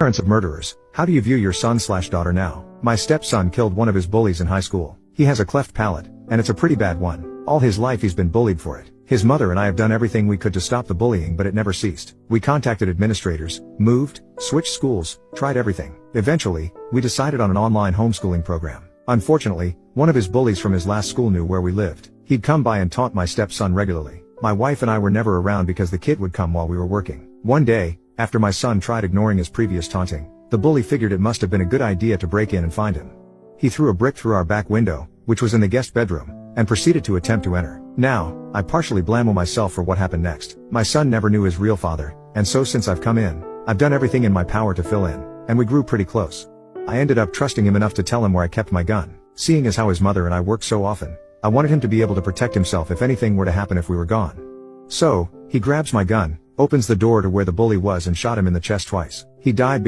Parents of murderers, how do you view your son/daughter now? My stepson killed one of his bullies in high school. He has a cleft palate, and it's a pretty bad one. All his life he's been bullied for it. His mother and I have done everything we could to stop the bullying, but it never ceased. We contacted administrators, moved, switched schools, tried everything. Eventually, we decided on an online homeschooling program. Unfortunately, one of his bullies from his last school knew where we lived. He'd come by and taunt my stepson regularly. My wife and I were never around because the kid would come while we were working. One day, after my son tried ignoring his previous taunting, the bully figured it must have been a good idea to break in and find him. He threw a brick through our back window, which was in the guest bedroom, and proceeded to attempt to enter. Now, I partially blame myself for what happened next. My son never knew his real father, and so since I've come in, I've done everything in my power to fill in, and we grew pretty close. I ended up trusting him enough to tell him where I kept my gun. Seeing as how his mother and I worked so often, I wanted him to be able to protect himself if anything were to happen if we were gone. So, he grabs my gun, opens the door to where the bully was and shot him in the chest twice. He died